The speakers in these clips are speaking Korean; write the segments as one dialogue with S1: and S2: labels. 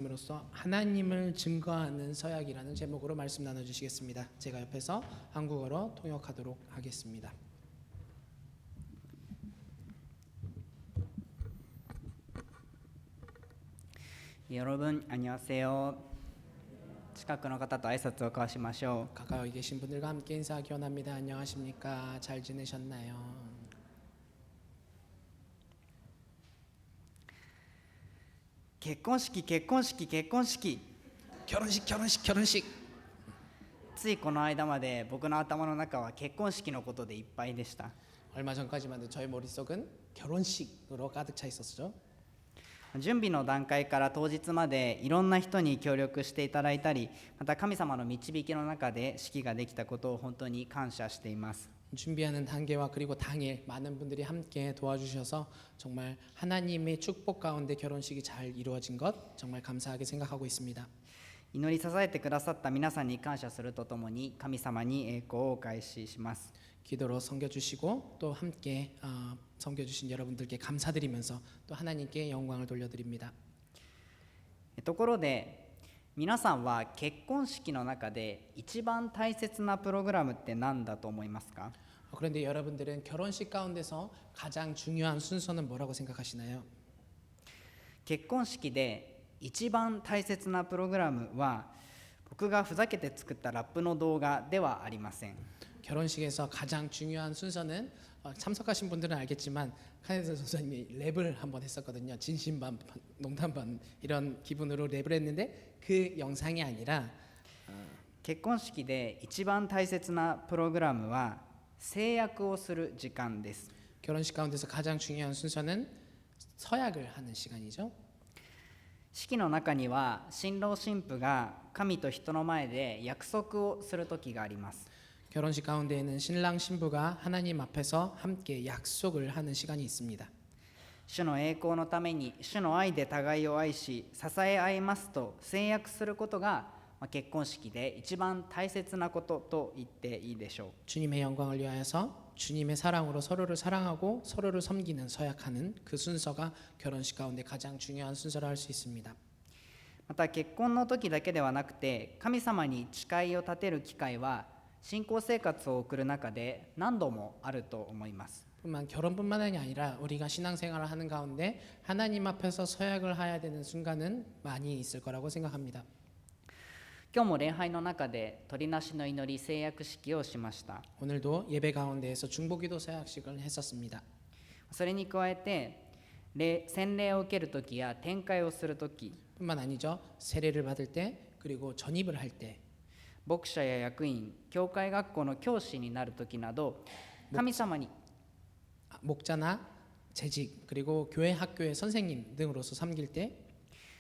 S1: 으로써 하나님을 증거하는 서약이라는 제목으로 말씀 나눠주시겠습니다. 제가 옆에서 한국어로 통역하도록 하겠습니다.
S2: 여러분 안녕하세요. 近くの方と挨拶を交わしましょう。
S1: 가까이 계신 분들과 함께 인사 교환합니다. 안녕하십니까? 잘 지내셨나요?
S2: 結婚式結婚式結婚式
S1: 결혼식
S2: ついこの間まで僕の頭の中は結婚式のことでいっぱいでした。
S1: 얼마 전까지만 해도 저의 머릿속은 결혼식으로 가득 차 있었죠.
S2: 準備の段階から当日までいろんな人に協力していただいたり、また神様の導きの中で式ができたことを本当に感謝しています。
S1: 준비하는 단계와 그리고 당일 많은 분들이 함께 도와주셔서 정말 하나님의 축복 가운데 결혼식이 잘 이루어진 것 정말 감사하게 생각하고 있습니다.
S2: 祈り支えてくださった皆さんに感謝するとともに神様に栄光をお返しします。
S1: 기도로 섬겨주시고 또 함께 섬겨주신 여러분들께 감사드리면서 또 하나님께 영광을 돌려드립니다.
S2: ところで皆さんは結婚式の中で一番大切なプログラムって何だと思いますか？
S1: 그런데 여러분들은 결혼식 가운데서 가장 중요한 순서는 뭐라고 생각하시나요?
S2: 結婚式で一番大切なプログラムは僕がふざけて作ったラップの動画ではありません。
S1: 결혼식에서 가장 중요한 순서는 참석하신 분들은 알겠지만 카네드 선생님이 랩을 한번 했었거든요. 진심 반 농담 반 이런 기분으로 랩을 했는데 그 영상이 아니라
S2: 結婚式で一番大切なプログラムは誓約をする時間です。
S1: 결혼식 가운데서 가장 중요한 순서는 서약을 하는 시간이죠.
S2: 式の中には新郎新婦が神と人の前で約束をする時があります。
S1: 결혼식 가운데에는 신랑 신부가 하나님 앞에서 함께 약속을 하는 시간이 있습니다.
S2: 主の栄光のために主の愛で互いを愛し支え合いますと誓約することが結婚式で一番大切なことと言っていいでしょう。
S1: 주님의 영광을 위하여서 주님의 사랑으로 서로를 사랑하고 서로를 섬기는 서약하는 그 순서가 결혼식 가운데 가장 중요한 순서라 할 수 있습니다.
S2: また結婚の時だけではなくて神様に誓いを立てる機会は信仰生活を送る中で何度もあると思います。
S1: 결혼뿐만이 아니라 우리가 신앙생활을 하는 가운데 하나님 앞에서 서약을 해야 되는 순간은 많이 있을 거라고 생각합니다.
S2: 今日も礼拝の中で取りなしの祈り誓約式をしました。
S1: 오늘도 예배 가운데에서 중보기도 서약식을 했었습니다.
S2: それに加えて洗礼を受ける時や展開をする時、
S1: 뿐만 아니죠. 세례를 받을 때 그리고 전입을 할 때
S2: 牧者や役員、教会学校の教師になる時など神様に
S1: 목자나 재직 그리고 교회 학교의 선생님 등으로서 섬길 때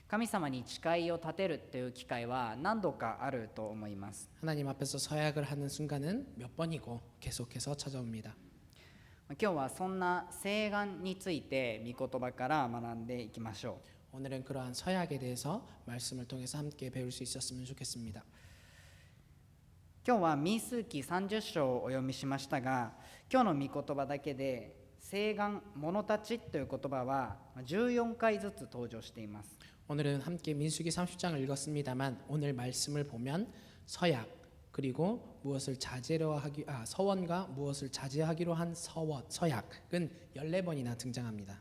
S2: 神様に誓いを立てるという機会は何度かあると思います。
S1: 하나님 앞에서 서약을 하는 순간은 몇 번이고 계속해서 찾아옵니다.
S2: 今日はそんな誓願について御言葉から学んでいきましょう。
S1: 오늘은 그러한 서약에 대해서 말씀을 통해서 함께 배울 수 있었으면 좋겠습니다.
S2: 今日は民数記30章をお読みしましたが、今日の御言葉だけで誓願、者たちという言葉は14回ずつ登場しています。
S1: 오늘은 함께 민수기 30장을 읽었습니다만 오늘 말씀을 보면 서약 그리고 무엇을 자제로 하기 서원과 무엇을 자제하기로 한 서약은 14번이나 등장합니다.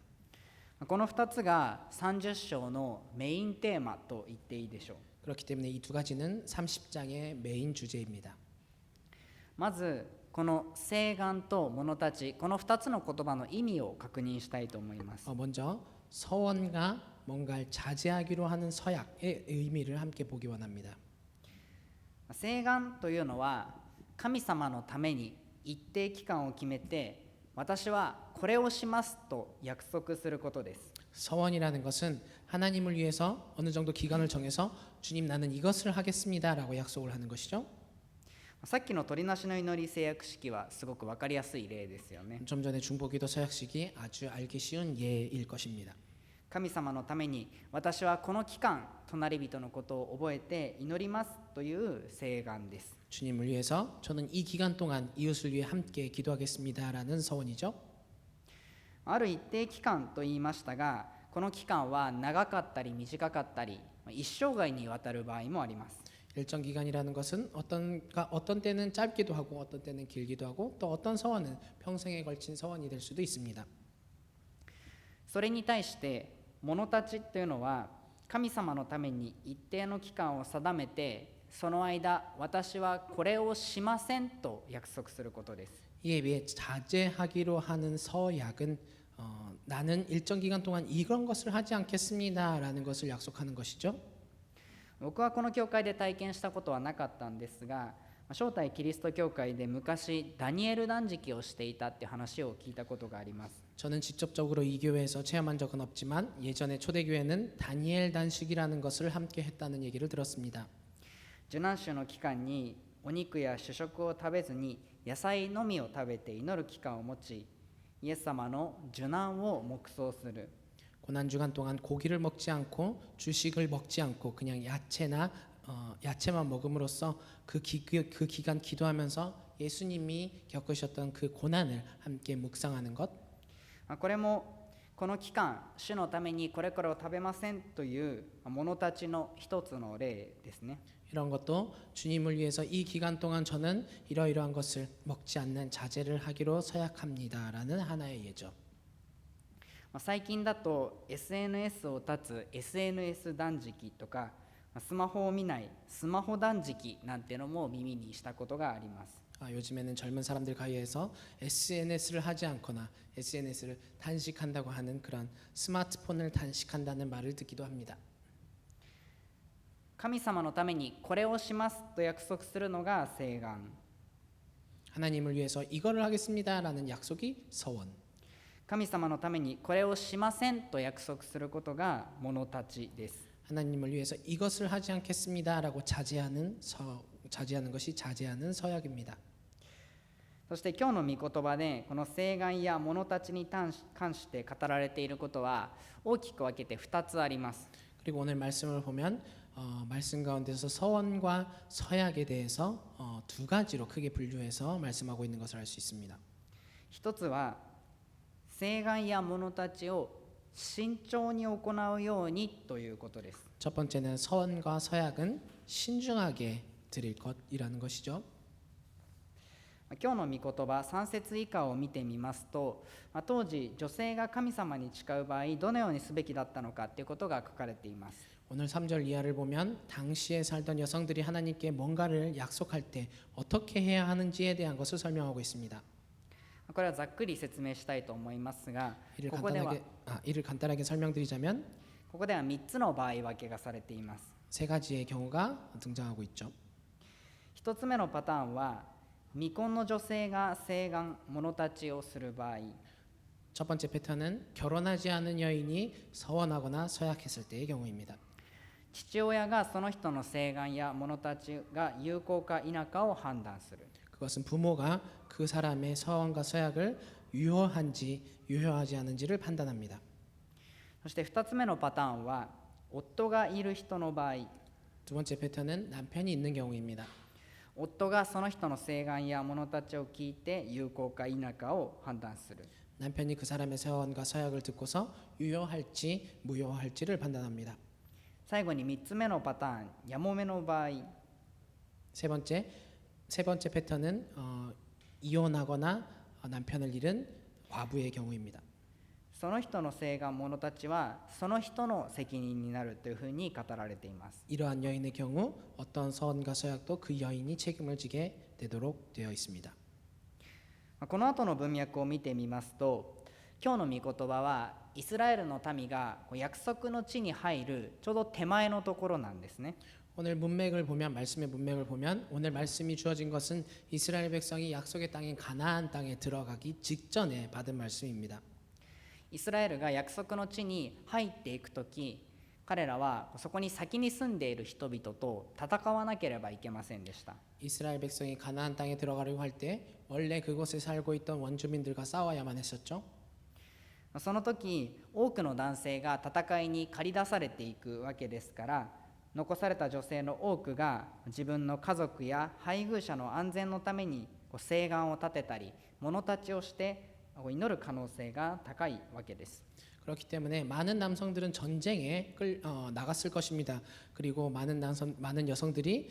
S2: この2つが30章のメインテーマと言っていいでしょう。
S1: 그렇기 때문에 이 두 가지는 30장의 메인 주제입니다.
S2: まずこの誓願と者たち、この2つの言葉の意味を確認したいと思います。
S1: 먼저 서원과 뭔가를 자제하기로 하는 서약의 의미를 함께 보기 원합니다.
S2: 誓願というのは神様のために一定期間を決めて私はこれをしますと約束することです。
S1: 서원이라는 것은 하나님을 위해서 어느 정도 기간을 정해서 주님 나는 이것을 하겠습니다라고 약속을 하는 것이죠.
S2: さっきの取りなしの祈り誓約式はすごく分かりやすい例ですよね。
S1: 좀 전에 중보기도 서약식이 아주 알기 쉬운 예일 것입니다.
S2: 神様のために私はこの期間隣人のことを覚えて祈りますという誓願です。
S1: 주님을 위해서 저는 이 기간 동안 이웃을 위해 함께 기도하겠습니다라는 서원이죠.
S2: ある一定期間と言いましたが、この期間は長かったり短かったり一生涯にわたる場合もあります。
S1: 일정 기간이라는 것은 어떤 때는 짧기도 하고 어떤 때는 길기도 하고 또 어떤 서원은 평생에 걸친 서원이 될 수도 있습니다.
S2: それに対して者たちというのは神様のために一定の期間を定めてその間私はこれをしませんと約束することです。
S1: 이에 비해 자제하기로 하는 서약은 나는 일정 기간 동안 이런 것을 하지 않겠습니다라는 것을 약속하는 것이죠.
S2: 僕はこの教会で体験したことはなかったんですが、正体キリスト教会で昔ダニエル断食をしていたっていう話を聞いたことがあります。
S1: 저는 직접적으로 이 교회에서 체험한 적은 없지만 예전에 초대교회는 다니엘 단식이라는 것을 함께 했다는 얘기를 들었습니다.
S2: 受難週の期間にお肉や主食を食べずに野菜のみを食べて祈る期間を持ち、イエス様の受難を黙想する。
S1: 고난 주간 동안 고기를 먹지 않고 주식을 먹지 않고 그냥 야채만 먹음으로써 그 기간 기도하면서 예수님이 겪으셨던 그 고난을 함께 묵상하는 것.
S2: これもこの期間主のためにこれからを食べませんという者たちの一つの例ですね。
S1: 이런 것도 주님을 위해서 이 기간 동안 저는 이러이러한 것을 먹지 않는 자제를 하기로 서약합니다라는 하나의 예죠.
S2: 最近だと SNS を断つ SNS 断食とかスマホを見ないスマホ断食なんてのも耳にしたことがあります。
S1: 요즘에는 젊은 사람들 가운데에서 SNS를 하지 않거나 SNS를 단식한다고 하는 그런 스마트폰을 단식한다는 말을 듣기도 합니다.
S2: 神様のためにこれをしますと約束するのが誓願。
S1: 하나님을 위해서 이거를 하겠습니다라는 약속이 서원.
S2: 神様のためにこれをしませんと約束することが者たちです。
S1: 하나님을 위해서 이것을 하지 않겠습니다라고 자제하는 것이 자제하는 서약입니다.
S2: そして今日の御言葉でこの誓願や者たちに関して語られていることは大きく分けて2つあります。
S1: 그리고 오늘 말씀을 보면 말씀 가운데서 서원과 서약에 대해서 두 가지로 크게 분류해서 말씀하고 있는 것을 알 수 있습니다.
S2: 一つは誓願や者たちを慎重に行うようにということです。
S1: 첫 번째는 서원과 서약은 신중하게 드릴 것이라는 것이죠.
S2: 今日の御言葉3節以下を見てみますと、当時女性が神様に誓う場合どのようにすべきだったのかということが書かれています。
S1: 오늘 3절 이하를 보면 당시에 살던 여성들이 하나님께 뭔가를 약속할 때 어떻게 해야 하는지에 대한 것을 설명하고 있습니다.
S2: これはざっくり説明したいと思いますが、
S1: 이를 간단하게 설명드리자면
S2: ここでは3つの場合分けがされています。
S1: 세 가지의 경우가 등장하고 있죠.
S2: 1つ目のパターンは未婚の女性が誓願者たちをする場合、
S1: 첫 번째 패턴은 결혼하지 않은 여인이 서원하거나 서약했을 때의 경우입니다.
S2: 父親がその人の誓願や者たちが有効か否かを判断する。
S1: 그것은 부모가 그 사람의 서원과 서약을 유효한지 유효하지 않은지를 판단합니다.
S2: そして2つ目のパターンは夫がいる人の場合、
S1: 두 번째 패턴은 남편이 있는 경우입니다.
S2: 夫がその人の誓願や者たちを聞いて有効か否かを判断する。
S1: 남편이 그 사람의 서원과 서약을 듣고서 유효할지 무효할지를 판단합니다.
S2: 最後に3つ目のパターン、やもめの場合、
S1: 세 번째 패턴은 이혼하거나 남편을 잃은 과부의 경우입니다.
S2: その人の誓願者たちはその人の責任になるというふうに語られています。
S1: 이러한 여인의 경우 어떤 서원과 서약도 그 여인이 책임을 지게 되도록 되어 있습니다.
S2: この後の文脈を見てみますと、今日の御言葉はイスラエルの民が約束の地に入るちょうど手前のところなんですね。
S1: 오늘 말씀의 문맥을 보면 오늘 말씀이 주어진 것은 이스라엘 백성이 약속의 땅인 가나안 땅에 들어가기 직전에 받은 말씀입니다.
S2: イスラエルが約束の地に入っていくとき、彼らはそこに先に住んでいる人々と戦わなければいけませんでした。
S1: 이스라엘 백성이 가나안 땅에 들어가려고 할 때 원래 그곳에 살고 있던 원주민들과 싸워야만 했었죠.
S2: その時多くの男性が戦いに駆り出されていくわけですから、残された女性の多くが自分の家族や配偶者の安全のために誓願を立てたり物立ちをして祈る可能性が高いわけです。
S1: 그렇기 때문에 많은 남성들은 전쟁에 나갔을 것입니다. 그리고 많은 여성들이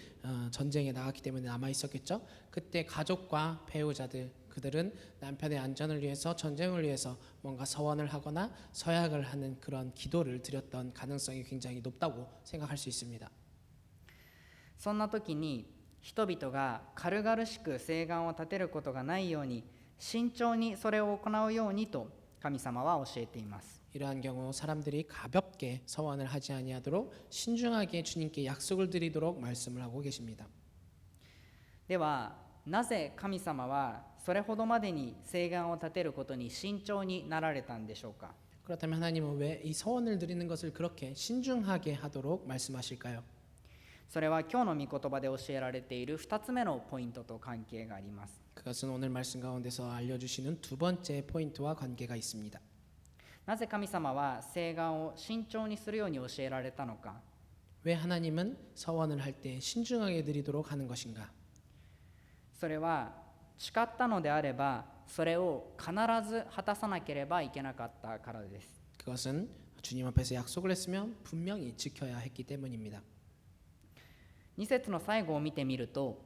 S1: 전쟁에 나갔기 때문에 남아 있었겠죠. 그때 가족과 배우자들 그들은 남편의 안전을 위해서 전쟁을 위해서 뭔가 서원을 하거나 서약을 하는 그런 기도를 드렸던 가능성이 굉장히 높다고 생각할 수 있습니다.
S2: そんな時に人々が軽々しく誓願を立てることがないように慎重にそれを行うようにと神様は教えています。
S1: 이러한 경우 사람들이 가볍게 서원을 하지 아니하도록 신중하게 주님께 약속을 드리도록 말씀을 하고 계십니다.
S2: ではなぜ神様はそれほどまでに誓願を立てることに慎重になられたんでしょうか。
S1: 그렇다면 하나님은 왜 이 서원을 드리는 것을 그렇게 신중하게 하도록 말씀하실까요?
S2: それは今日の御言葉で教えられている2つ目のポイントと関係があります。
S1: 그것은 오늘 말씀 가운데서 알려주시는 두 번째 포인트와 관계가 있습니다.
S2: なぜ神様は誓願を慎重にするように教えられたのか。
S1: 왜 하나님은 서원을 할 때 신중하게 드리도록 하는 것인가?
S2: それは誓ったのであればそれを必ず果たさなければいけなかったからです。
S1: 그것은 주님 앞에서 약속을 했으면 분명히 지켜야 했기 때문입니다.
S2: 2節の最後を見てみると、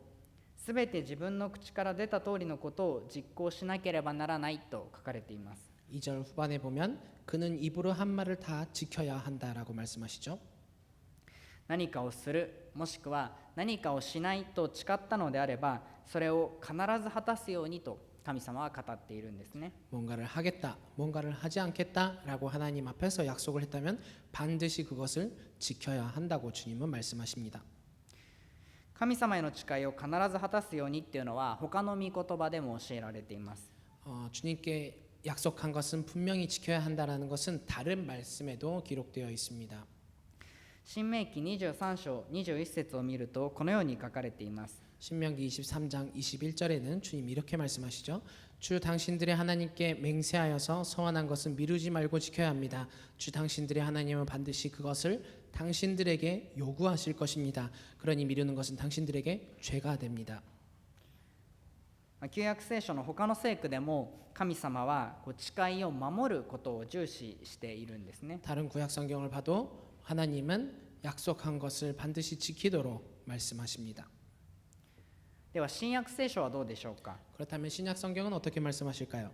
S2: すべて自分の口から出た通りのことを実行しなければならないと書かれています。
S1: 2절 후반에 보면 그는 입으로 한 말을 다 지켜야 한다라고 말씀하시죠.
S2: 何かをする、もしくは何かをしないと誓ったのであれば、それを必ず果たすようにと神様は語っているんですね。
S1: 뭔가를 하겠다, 뭔가를 하지 않겠다라고 하나님 앞에서 약속을 했다면 반드시 그것을 지켜야 한다고 주님은 말씀하십니다.
S2: 神様への誓いを必ず果たすようにっていうのは他の御言葉でも教えられています。
S1: 주님께 약속한 것은 분명히 지켜야 한다라는 것은 다른 말씀에도 기록되어 있습니다.
S2: 新明記23章21節を見るとこのように書かれています。
S1: 신명기 23장 21절에는 주님 이렇게 말씀하시죠. 주 당신들의 하나님께 맹세하여서 서원한 것은 미루지 말고 지켜야 합니다. 주 당신들의 하나님은 반드시 그것을 당신들에게 요구하실 것입니다. 그러니 미루는 것은 당신들에게 죄가 됩니다.
S2: 旧約聖書の他の聖句でも神様は誓いを守ることを重視しているんですね。
S1: 다른 구약 성경을 봐도 하나님은 약속한 것을 반드시 지키도록 말씀하십니다.
S2: では新約聖書はどうでしょうか。
S1: 그렇다면 신약 성경은 어떻게 말씀하실까요?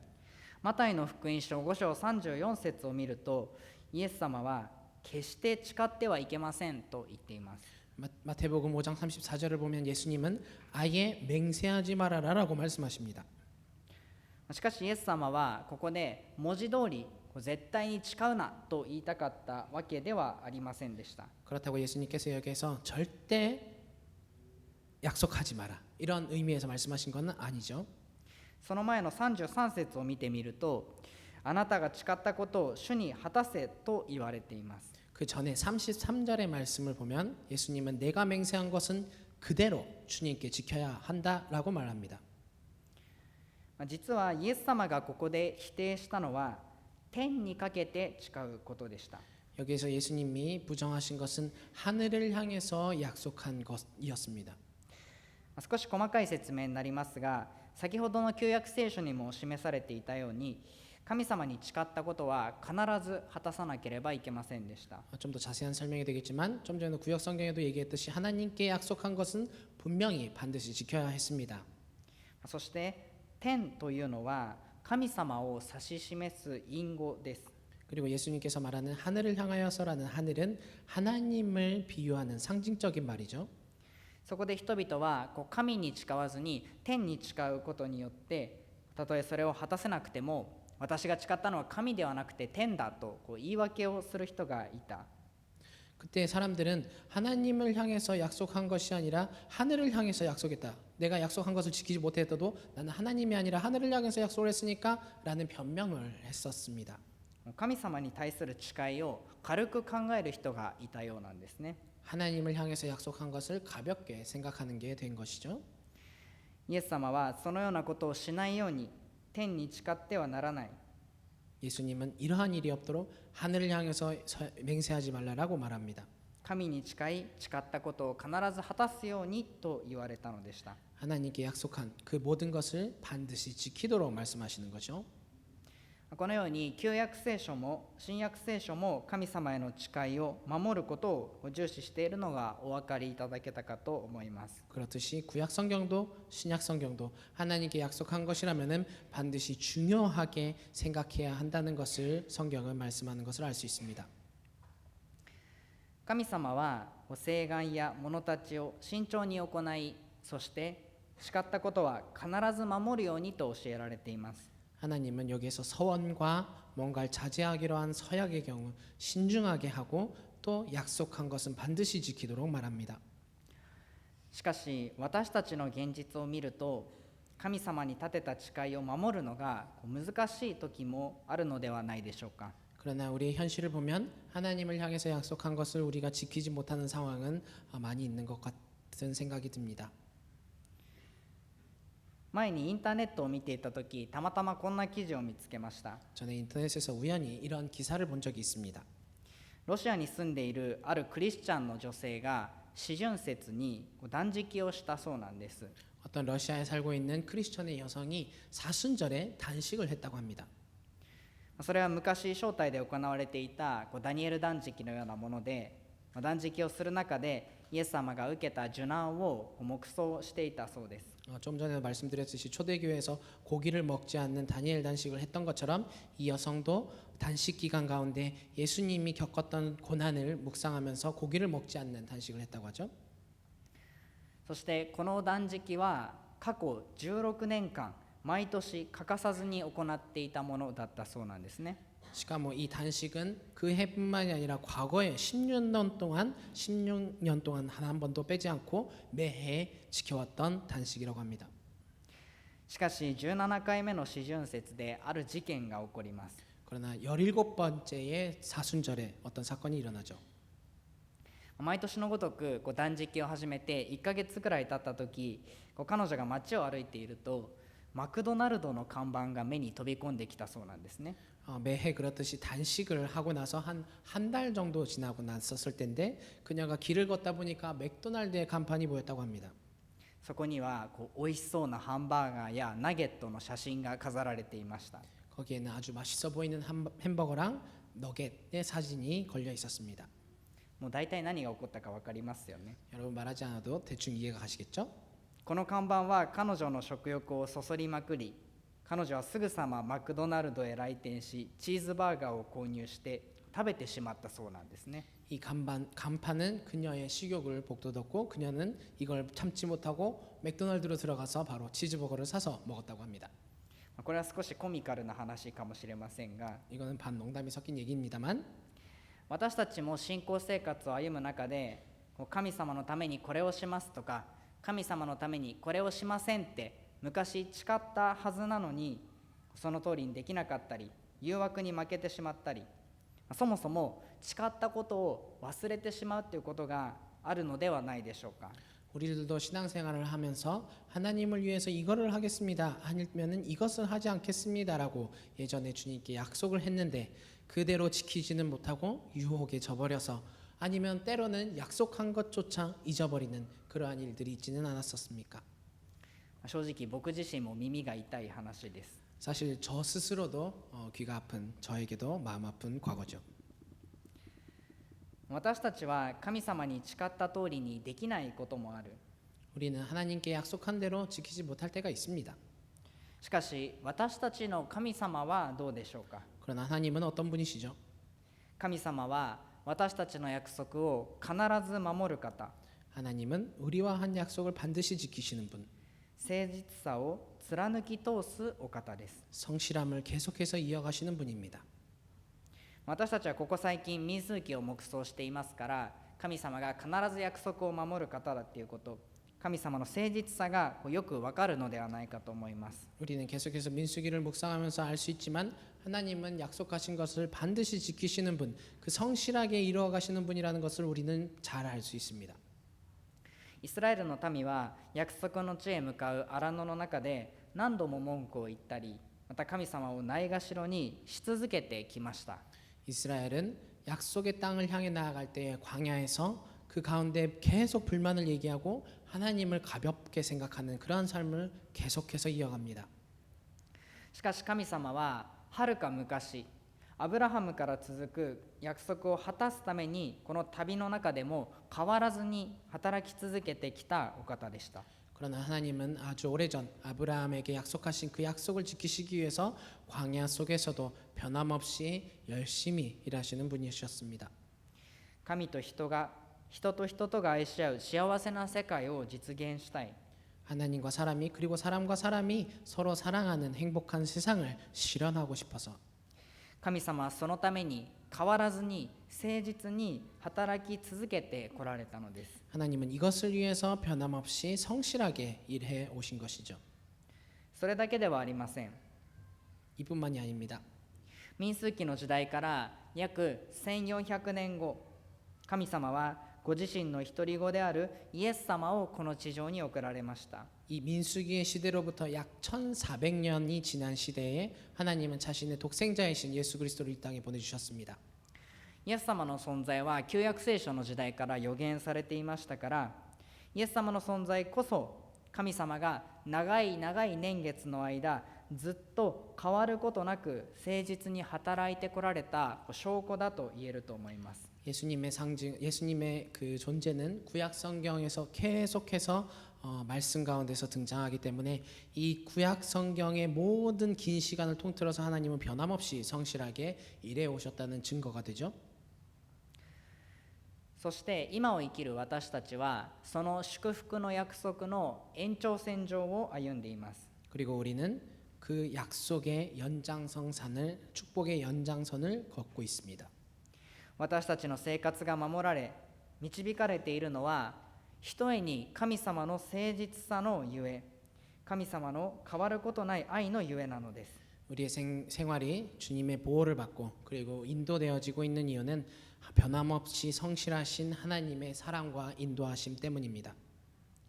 S2: マタイの福音書5章34節を見るとイエス様は決して誓ってはいけませんと言っています。
S1: 마태복음 5장 34절을 보면 예수님은 아예 맹세하지 말아라라고 말씀하십니다.
S2: しかしイエス様はここで文字通り絶対に誓うなと言いたかったわけではありませんでした。
S1: 그렇다고 예수님께서 여기서 절대 약속하지 마라 이런 의미에서 말씀하신 것은 아니죠.
S2: その前の33節を見てみるとあなたが誓ったことを主に果たせと言われています。
S1: 그 전에 33절의 말씀을 보면 예수님은 내가 맹세한 것은 그대로 주님께 지켜야 한다라고 말합니다.
S2: 実はイエス様がここで否定したのは天にかけて誓うことでした。
S1: 여기에서 예수님이 부정하신 것은 하늘을 향해서 약속한 것이었습니다.
S2: 少し細かい説明になりますが、先ほどの旧約聖書にも示されていたように神様に誓ったことは必ず果たさなければいけませんでした。
S1: 좀 더 자세한 설명이 되겠지만 좀 전에 구약 성경에도 얘기했듯이 하나님께 약속한 것은 분명히 반드시 지켜야 했습니다.
S2: そして天というのは神様を指し示す隠語です。
S1: 그리고 예수님께서 말하는 하늘을 향하여서라는 하늘은 하나님을 비유하는 상징적인 말이죠.
S2: そこで人々は神に誓わずに天に誓うことによってたとえそれを果たせなくても私が誓ったのは神ではなくて天だと言い訳をする人がいた。
S1: 그때 사람들은 하나님을 향해서 약속한 것이 아니라 하늘을 향해서 약속했다. 내가 약속한 것을 지키지 못했어도 나는 하나님이 아니라 하늘을 향해서 약속을 했으니까 라는 변명을 했었습니다.
S2: 神様に対する誓いを軽く考える人がいたようなんですね。
S1: 하나님을 향해서 약속한 것을 가볍게 생각하는 게 된 것이죠.
S2: イエス様はそのようなことをしないように天に誓ってはならない。
S1: 예수님은 이러한 일이 없도록 하늘을 향해서 맹세하지 말라라고 말합니다.
S2: 神に誓ったことを必ず果たすようにと言われたのでした。
S1: 하나님께 약속한 그 모든 것을 반드시 지키도록 말씀하시는 거죠.
S2: このように旧約聖書も新約聖書も神様への誓いを守ることを重視しているのがお分かりいただけたかと思います。
S1: 그렇듯이 구약 성경도 신약 성경도 하나님께 약속한 것이라면은 반드시 중요하게 생각해야 한다는 것을 성경은 말씀하는 것을 알 수 있습니다.
S2: 神様は誓願や者たちを慎重に行い、そして誓ったことは必ず守るようにと教えられています。
S1: 하나님은 여기에서 서원과 뭔가를 자제하기로 한 서약의 경우 신중하게 하고 또 약속한 것은 반드시 지키도록 말합니다.
S2: しかし私たちの現実を見ると、神様に立てた誓いを守るのが難しい時もあるのではないでしょうか。
S1: 그러나 우리의 현실을 보면 하나님을 향해서 약속한 것을 우리가 지키지 못하는 상황은 많이 있는 것 같은 생각이 듭니다.
S2: 前にインターネットを見ていた時、たまたまこんな記事を見つけました。
S1: 저는 인터넷에서 우연히 이런 기사를 본 적이 있습니다.
S2: ロシアに住んでいるあるクリスチャンの女性が四旬節に断食をしたそうなんです。
S1: 어떤 러시아에 살고 있는 크리스천의 여성이 사순절에 단식을 했다고 합니다.
S2: それは昔正体で行われていたダニエル断食のようなもので、断食をする中でイエス様が受けた受難を黙想していたそうです。
S1: 좀 전에 말씀드렸듯이 초대교회에서 고기를 먹지 않는 다니엘 단식을 했던 것처럼 이 여성도 단식 기간 가운데 예수님이 겪었던 고난을 묵상하면서 고기를 먹지 않는 단식을 했다고 하죠.
S2: そしてこの断食は過去16年間毎年欠かさずに行っていたものだったそうなんですね。
S1: 시카모 이 단식은 그 해뿐만이 아니라 과거에 16년 동안 한 번도 빼지 않고 매해 지켜왔던 단식이라고 합니다.
S2: しかし17回目の四旬節である事件が起こります。
S1: 그러나 17번째의 사순절에 어떤 사건이 일어나죠.
S2: 毎年のごとく断食を始めて1ヶ月くらい経った時、彼女が街を歩いているとマクドナルドの看板が目に飛び込んできたそうなんですね。
S1: 매해 그렇듯이 단식을 하고 나서 한 달 정도 지나고 났었을 텐데 그녀가 길을 걷다 보니까 맥도날드의 간판이 보였다고 합니다.
S2: そこには美味しそうなハンバーガーやナゲットの写真が飾られていました。
S1: 거기에는 아주 맛있어 보이는 햄버거랑 너겟의 사진이 걸려 있었습니다.
S2: もう大体何が起こったか分かりますよね。
S1: 여러분 말하지 않아도 대충 이해가 가시겠죠?
S2: この看板は彼女の食欲をそそりまくり、彼女はすぐさまマクドナルドへ来店し、チーズバーガーを購入して食べてしまったそうなんですね。
S1: 이 간판은 그녀의 식욕을 복돋았고 그녀는 이걸 참지 못하고 맥도날드로 들어가서 바로 치즈버거를 사서 먹었다고 합니다.
S2: これは少しコミカルな話かもしれませんが、
S1: 이거는 반농담이 섞인 얘기입니다만
S2: 私たちも信仰生活を歩む中で、神様のためにこれをしますとか、神様のためにこれをしませんって昔誓ったはずなのに、その通りにできなかったり、誘惑に負けてしまったり、そもそも誓ったことを忘れてしまうということがあるのではないでしょうか。
S1: 우리들도 신앙생활을 하면서 하나님을 위해서 이거를 하겠습니다 아니면은 이것을 하지 않겠습니다라고 예전에 주님께 약속을 했는데 그대로 지키지는 못하고 유혹에 져버려서 아니면 때로는 약속한 것조차 잊어버리는 그러한 일들이 있지는 않았었습니까?
S2: 正直僕自身も耳が痛い話です。
S1: 사실 저 스스로도 귀가 아픈 저에게도 마음 아픈 과거죠.
S2: 私たちは神様に誓った通りにできないこともある。
S1: 우리는 하나님께 약속한 대로 지키지 못할 때가 있습니다.
S2: しかし私たちの神様はどうでしょうか。
S1: 그러나 하나님은 어떤 분이시죠?
S2: 神様は私たちの約束を必ず守る方、
S1: 하나님은 우리와 한 약속을 반드시 지키시는 분,
S2: 誠実さを貫き通すお方です。
S1: 성실함을 계속해서 이어가시는 분입니다.
S2: 私たちはここ最近民数記を黙想していますから、神様が必ず約束を守る方だということ、神様の誠実さがよくわかるのではないかと思います。
S1: 우리는 계속해서 민수기를 묵상하면서 알 수 있지만 하나님은 약속하신 것을 반드시 지키시는 분, 그 성실하게 이루어가시는 분이라는 것을 우리는 잘 알 수 있습니다.
S2: イスラエルの民は約束の地へ向かう荒野の中で何度も文句を言ったり、また神様をないがしろにし続けてきました。
S1: 이스라엘은 약속의 땅을 향해 나아갈 때 광야에서 그 가운데 계속 불만을 얘기하고 하나님을 가볍게 생각하는 그러한 삶을 계속해서 이어갑니다.
S2: しかし神様ははるか昔アブラハムから続く約束を果たすためにこの旅の中でも変わらずに働き続けてきたお方でした。
S1: 그러나 하나님은 아주 오래전 아브라함에게 약속하신 그 약속을 지키시기 위해서 광야 속에서도 변함없이 열심히 일하시는 분이셨습니다.
S2: 神と人が人と人とが愛し合う幸せな世界を実現したい。
S1: 하나님과 사람이 그리고 사람과 사람이 서로 사랑하는 행복한 세상을 실현하고 싶어서
S2: 神様はそのために変わらずに誠実に働き続けてこられたのです。
S1: 하나님은 이것을 위해서 변함없이 성실하게 일해 오신 것이죠.
S2: それだけではありません。
S1: 이뿐만이 아닙니다.
S2: 民数記の時代から約1400年後、神様はご自身の独り子であるイエス様をこの地上に送られました。
S1: 이 민수기의 시대로부터 약 1400년이 지난 시대에 하나님은 자신의 독생자이신 예수 그리스도를 이 땅에 보내주셨습니다.
S2: イエス様の存在は旧約聖書の時代から予言されていましたから、イエス様の存在こそ神様が長い長い年月の間ずっと変わることなく誠実に働いてこられた証拠だと言えると思います。
S1: 예수님의 상징, 예수님의 그 존재는 구약 성경에서 계속해서 말씀 가운데서 등장하기 때문에 이 구약 성경의 모든 긴 시간을 통틀어서 하나님은 변함없이 성실하게 일해 오셨다는 증거가 되죠.
S2: そして今を生きる私たちはその祝福の約束の延長線上を歩んでいます。
S1: 그리고 우리는 그 약속의 연장선을 축복의 연장선을 걷고 있습니다.
S2: 私たちの生活が守られ導かれているのはひとえに神様の誠実さのゆえ、神様の変わることない愛のゆえなのです。
S1: 우리의 생활이 주님의 보호를 받고 그리고 인도되어지고 있는 이유는 변함없이 성실하신 하나님의 사랑과 인도하심 때문입니다.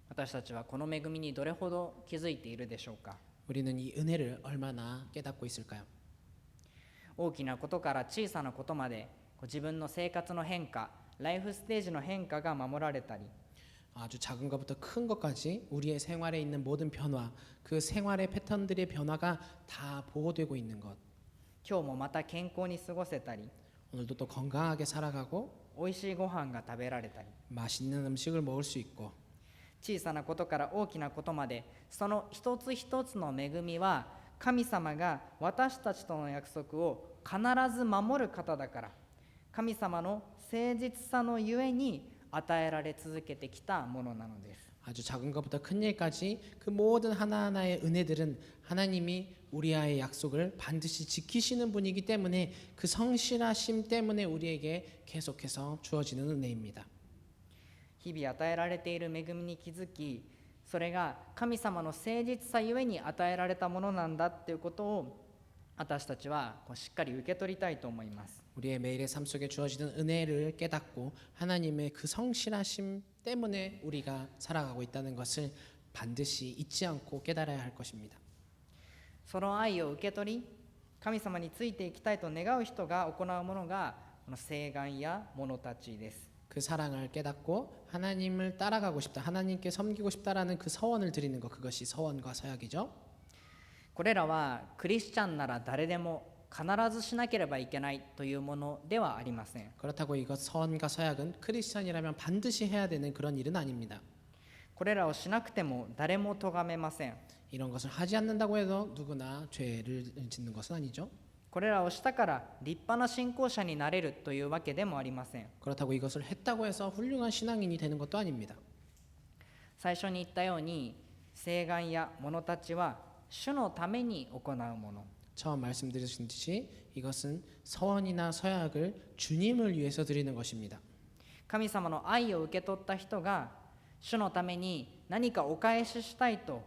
S2: 私たちはこの恵みにどれほど気づいているでしょうか。
S1: 우리는 이 은혜를 얼마나 깨닫고 있을까요?
S2: 大きなことから小さなことまで自分の生活の変化、ライフステージの変化が守られたり、
S1: 아주 작은 것부터 큰 것까지 우리의 생활에 있는 모든 변화, 그 생활의 패턴들의 변화가 다 보호되고 있는 것.
S2: 今日もまた健康に過ごせたり、
S1: 오늘도 또 건강하게 살아가고
S2: おいしいご飯が食べられたり、
S1: 맛있는 음식을 먹을 수 있고
S2: 小さなことから大きなことまでその一つ一つの恵みは神様が私たちとの約束を必ず守る方だから、神様の誠実さのゆえに与えられ続けてきたものなのです。
S1: 아주 작은 것부터 큰 일까지 그 모든 하나하나의 은혜들은 하나님이 우리와의 약속을 반드시 지키시는 분이기 때문에 그 성실하심 때문에 우리에게 계속해서 주어지는 은혜입니다.
S2: 日々与えられている恵みに気づき、それが神様の誠実さゆえに与えられたものなんだっていうことを私たちはしっかり受け取りたいと思います。
S1: 우리의 매일의 삶 속에 주어지는 은혜를 깨닫고 하나님의 그 성실하심 때문에 우리가 살아가고 있다는 것을 반드시 잊지 않고 깨달아야 할 것입니다.
S2: その愛を受け取り、神様についていきたいと願う人が行うものがこの聖願や者たちです。
S1: 그 사랑을 깨닫고 하나님을 따라가고 싶다, 하나님께 섬기고 싶다라는 그 서원을 드리는 것, 그것이 서원과 서약이죠.
S2: これらはクリスチャンなら誰でも必ずしなければいけないというものではありません。
S1: 그렇다고 이것 서원과 서약은 크리스천이라면 반드시 해야 되는 그런 일은 아닙니다.
S2: これらをしなくても誰も咎めません。
S1: 이런 것을 하지 않는다고 해도 누구나 죄를 짓는 것은 아니죠.
S2: これらをしたから立派な信仰者になれるというわけでもありません。
S1: 그렇다고 이것을 했다고 해서 훌륭한 신앙인이 되는 것도 아닙니다.
S2: 最初に言ったように聖願や者たちは主のために行うもの。
S1: 처음 말씀드린 듯이 이것은 서원이나 서약을 주님을 위해서 드리는 것입니다.
S2: 神様の愛を受け取った人が主のために何かお返ししたいと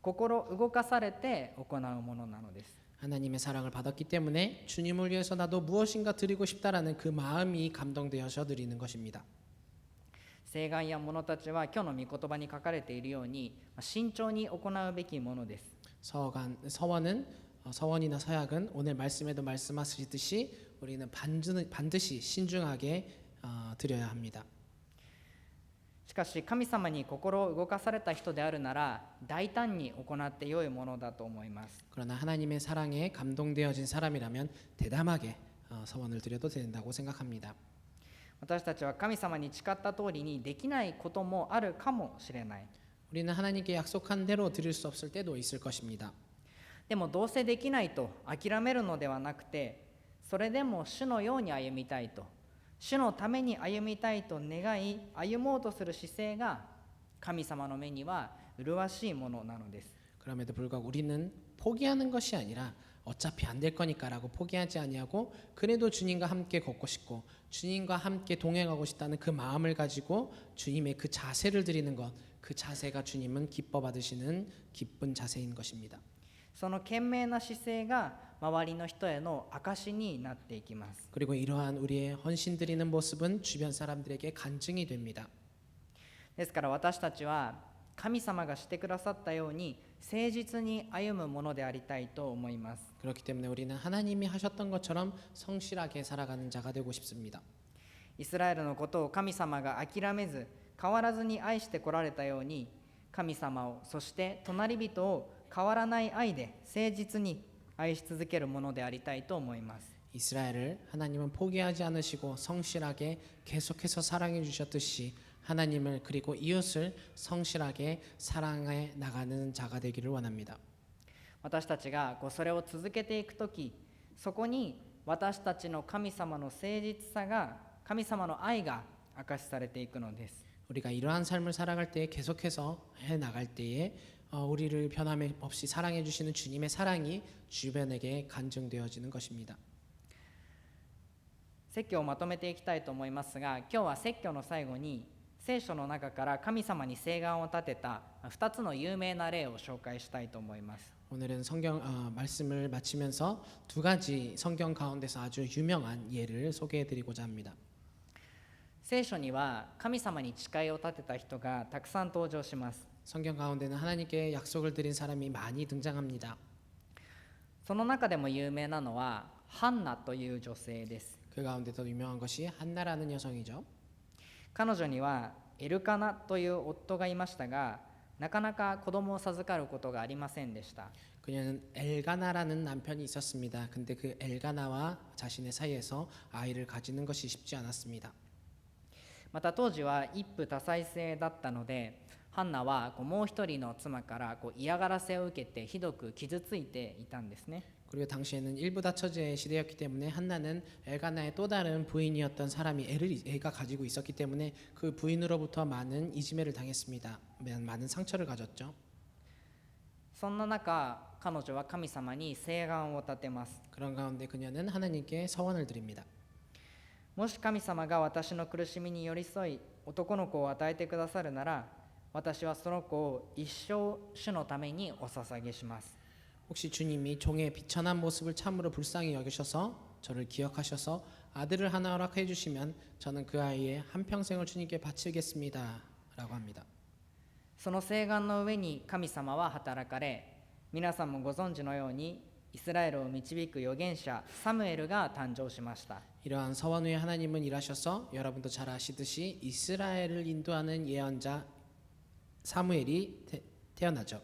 S2: 心動かされて行うものなのです。
S1: 하나님의 사랑을 받았기 때문에 주님을 위해서 나도 무엇인가 드리고 싶다라는 그 마음이 감동되어서 드리는 것입니다.
S2: 聖願や者たちは今日の御言葉に書かれているように慎重に行うべきものです。
S1: 서원이나 서약은 오늘 말씀에도 말씀하시듯이 우리는 반드시 신중하게 드려야 합니다.
S2: しかし神様に心を動かされた人であるなら大胆に行って良いものだと思います。
S1: 그러나 하나님의 사랑에 감동되어진 사람이라면 대담하게 서원을 드려도 된다고 생각합니다.
S2: 私たちは神様に誓った通りにできないこともあるかもしれない。
S1: 우리는 하나님께 약속한 대로 드릴 수 없을 때도 있을 것입니다.
S2: でもどうせできないと諦めるのではなくて、それでも主のように歩みたいと、主のために歩みたいと願い歩もうとする姿勢が神様の目には麗しいものなのです。
S1: 그럼에도 불구하고 우리는 포기하는 것이 아니라 어차피 안 될 거니까라고 포기하지 아니하고 그래도 주님과 함께 걷고 싶고 주님과 함께 동행하고 싶다는 그 마음을 가지고 주님의 그 자세를 드리는 것, 그 자세가 주님은 기뻐 받으시는 기쁜 자세인 것입니다.
S2: その懸命な姿勢が周りの人への証になっていきます。
S1: 그리고 이러한 우리의 헌신 드리는 모습은 주변 사람들에게 간증이 됩니다.
S2: ですから私たちは神様がしてくださったように誠実に歩むものでありたいと思います。
S1: 그렇기 때문에 우리는 하나님이 하셨던 것처럼 성실하게 살아가는 자가 되고 싶습니다.
S2: イスラエルのことを神様が諦めず変わらずに愛してこられたように、神様をそして隣人を変わらない愛で誠実に愛し続けるものでありたいと思います。
S1: 이스라엘을 하나님은 포기하지 않으시고 성실하게 계속해서 사랑해 주셨듯이 하나님을 그리고 이웃을 성실하게 사랑해 나가는 자가 되기를 원합니다.
S2: 私たちがそれを続けていくとき、そこに私たちの神様の誠実さが、神様の愛が明かしされていくのです。
S1: 우리가 이러한 삶을 살아갈 때에 계속해서 해 나갈 때에 우리를 변함 없이 사랑해 주시는 주님의 사랑이 주변에게 간증되어지는 것입니다.
S2: 説教をまとめていきたいと思いますが、今日は説教の最後に聖書の中から神様に誓願を立てた2つの有名な例を紹介したいと思います。
S1: 오늘은 성경 말씀을 마치면서 두 가지 성경 가운데서 아주 유명한 예를 소개해 드리고자 합니다.
S2: 聖書には神様に誓いを立てた人がたくさん登場します。
S1: 성경 가운데는 하나님께 약속을 드린 사람이 많이 등장합니다.
S2: その中でも有名なのはハンナという女性です。
S1: 그 가운데서 유명한 것이 한나라는 여성이죠.
S2: 彼女にはエルカナという夫がいましたが、なかなか子供を授かることがありませんでした。
S1: 그녀는 엘가나라는 남편이 있었습니다. 근데 그 엘가나와 자신의 사이에서 아이를 가지는 것이 쉽지 않았습니다.
S2: また当時は一夫多妻制だったので、ハンナはもう一人の妻から嫌がらせを受けてひどく傷ついていたんですね。
S1: 그리고 당시에는 일부다처제의 시대였기 때문에 한나는 엘가나의 또 다른 부인이었던 사람이 애가 가지고 있었기 때문에 그 부인으로부터 많은 이지매를 당했습니다. 많은 상처를 가졌죠.
S2: そんな中、彼女は神様に誓願を立てます。
S1: 그런 가운데 그녀는 하나님께 서원을 드립니다.
S2: もし神様が私の苦しみに寄り添い男の子を与えてくださるなら、私はその子を一生主のためにお捧げします。
S1: 혹시 주님이 종의 비천한 모습을 참으로 불쌍히 여기셔서 저를 기억하셔서 아들을 하나 허락해 주시면 저는 그 아이의 한평생을 주님께 바치겠습니다 라고 합니다.
S2: その誓願の上に神様は働かれ、皆さんもご存知のようにイスラエルを導く預言者サムエルが誕生しました。
S1: 이러한 서원 후에 하나님은 일하셔서 여러분도 잘 아시듯이 이스라엘을 인도하는 예언자 사무엘이 태어나죠.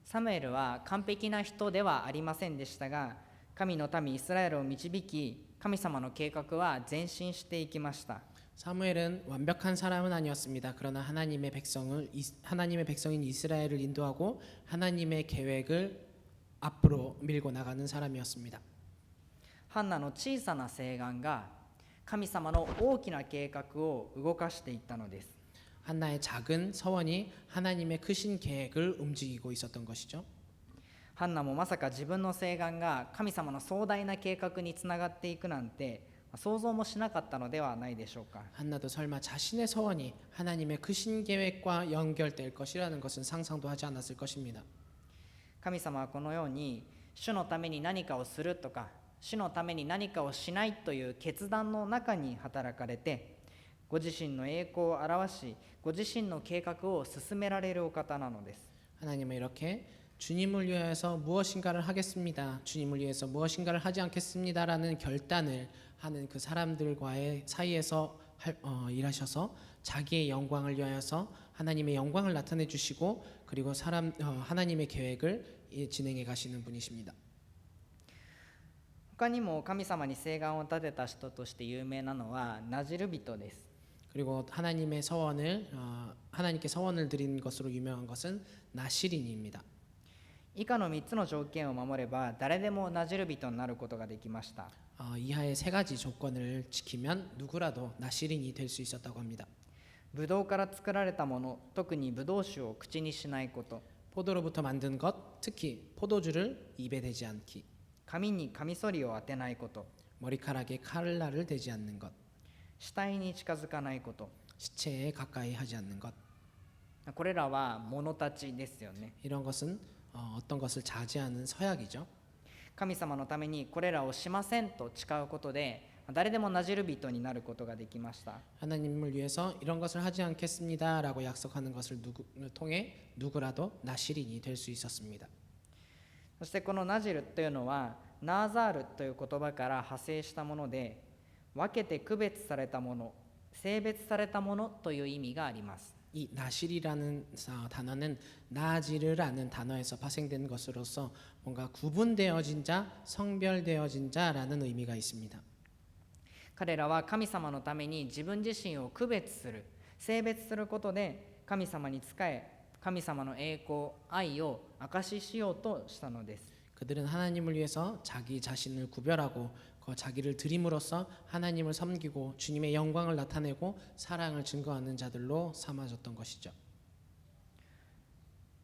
S2: サムエルは完璧な人ではありませんでしたが、神の民イスラエルを導き、神様の計画は前進していきました。
S1: 사무엘은 완벽한 사람은 아니었습니다. 그러나 하나님의 백성인 이스라엘을 인도하고 하나님의 계획을 앞으로 밀고 나가는 사람이었습니다.
S2: ハンナの小さな誓願が神様の大きな計画を動かしていったのです。
S1: 한나의 작은 서원이 하나님의 크신 계획을 움직이고 있었던 것이죠.
S2: ハンナもまさか自分の誓願が神様の壮大な計画につながっていくなんて想像もしなかったのではないでしょうか。
S1: 한나도 설마 자신의 서원이 하나님의 크신 계획과 연결될 것이라는 것은 상상도 하지 않았을 것입니다.
S2: 神様はこのように主のために何かをするとか主のために何かをしないという決断の中に働かれて、ご自身の栄光を表しご自身の計画を進められるお方なのです。
S1: 하나님은 이렇게 주님을 위해서 무엇인가를 하겠습니다. 주님을 위해서 무엇인가를 하지 않겠습니다라는 결단을 하는 그 사람들과의 사이에서 일하셔서 자기의 영광을 위하여서 하나님의 영광을 나타내 주시고 그리고 하나님의 계획을 진행해 가시는 분이십니다.
S2: 他にも神様に誓願を立てた人として有名なのはナジル人です。
S1: 그리고 하나님께 서원을 드린 것으로 유명한 것은 나시린입니다.
S2: 以下の3つの条件を守れば誰でもナジル人になることができました。
S1: 이하의 세 가지 조건을 지키면 누구라도 나시린이 될 수 있었다고 합니다.
S2: ブドウから作られたもの、特にブドウ酒を口にしないこと、
S1: 포도로부터 만든 것, 특히 포도주를 입에 대지 않기,
S2: 髪にカミソリを当てないこと、
S1: 머리카락에 칼날을 대지 않는 것,
S2: 死体に近づかないこと、
S1: 시체에 가까이 하지 않는 것.
S2: これらは物たちですよね。
S1: 이런 것은 어떤 것을 자제하는 서약이죠.
S2: 神様のためにこれらをしませんと誓うことで誰でもナジル人になることができました。
S1: 하나님을 위해서 이런 것을 하지 않겠습니다라고 약속하는 것을 통해 누구라도 나시린이 될 수 있었습니다.
S2: そしてこのナジルというのはナーザールという言葉から派生したもので、分けて区別されたもの、性別されたものという意味があります。
S1: 이 나실이라는 단어는 나지르라는 단어에서 파생된 것으로서 뭔가 구분되어진 자, 성별되어진 자라는 의미가 있습니다.
S2: 彼らは神様のために自分自身を区別する、性別することで神様に仕え、神様の栄光、愛を証ししようとしたのです。
S1: 그들은 하나님을 위해서 자기 자신을 구별하고 자기를 드림으로써 하나님을 섬기고 주님의 영광을 나타내고 사랑을 증거하는 자들로 삼아졌던 것이죠.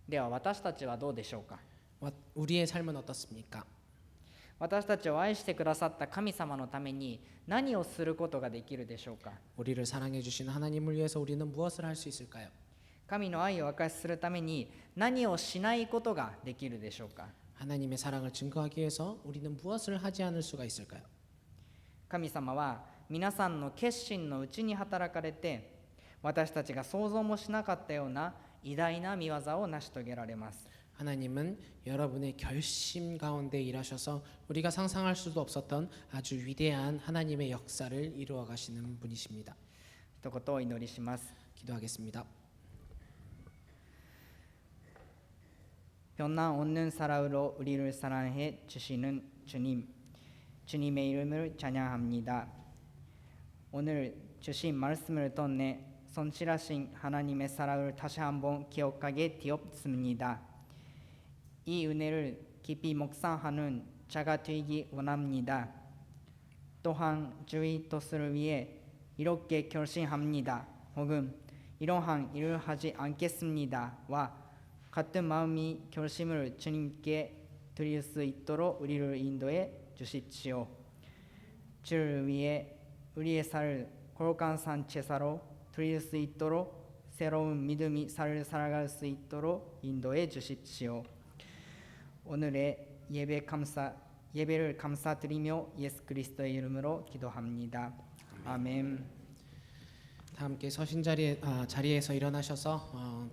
S2: では私たちはどうでしょうか。
S1: 우리의 삶은 어떻습니까?
S2: 私たちを愛してくださった神様のために何をすることができるでしょうか。
S1: 우리를 사랑해 주시는 하나님을 위해서 우리는 무엇을 할 수 있을까요?
S2: 神の愛を証しするために何をしないことができるでしょうか。
S1: 하나님의 사랑을 증거하기 위해서 우리는 무엇을 하지 않을 수가 있을까요?
S2: 神様は皆さんの決心のうちに働かれて、私たちが想像もしなかったような偉大な御業を成し遂げられます。
S1: 하나님은 여러분의 결심 가운데 일하셔서 우리가 상상할 수도 없었던 아주 위대한 하나님의 역사를 이루어 가시는 분이십니다.
S2: 一言お祈りします。
S1: 기도하겠습니다.
S2: 편나 없는 사랑으로 우리를 사랑해 주시는 주님, 주님의 이름을 찬양합니다. 오늘 주신 말씀을 통해 성실하신 하나님의 사랑을 다시 한번 기억하게 되었습니다. 이 은혜를 깊이 묵상하는 자가 되기 원합니다. 또한 주의 뜻을 위해 이렇게 결심합니다. 혹은 이러한 일을 하지 않겠습니다와 같은 마음이 결심을 주님께 드릴 수 있도록 우리를 인도해 주십시오. 주를 위해 우리의 삶을 거룩한 산 제사로 드릴 수 있도록 새로운 믿음의 삶을 살아갈 수 있도록 인도해 주십시오. 오늘의 예배를 감사드리며 예수 그리스도의 이름으로 기도합니다. 아멘.
S1: 다 함께 자리에서 일어나셔서